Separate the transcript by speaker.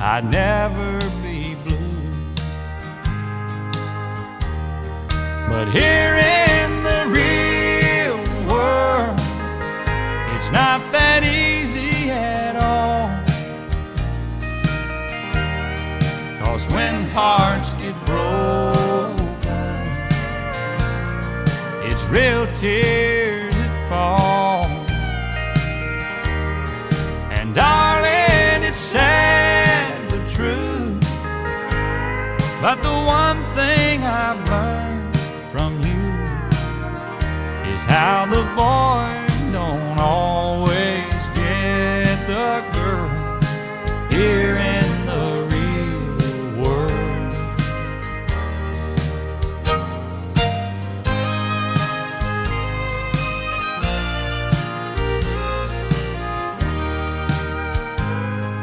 Speaker 1: I'd never be blue. But here in the real world, it's not that easy at all. 'Cause when hearts get broken, it's real tears that fall. And darling, it's sad but true, but the one thing I've learned from you is how the boy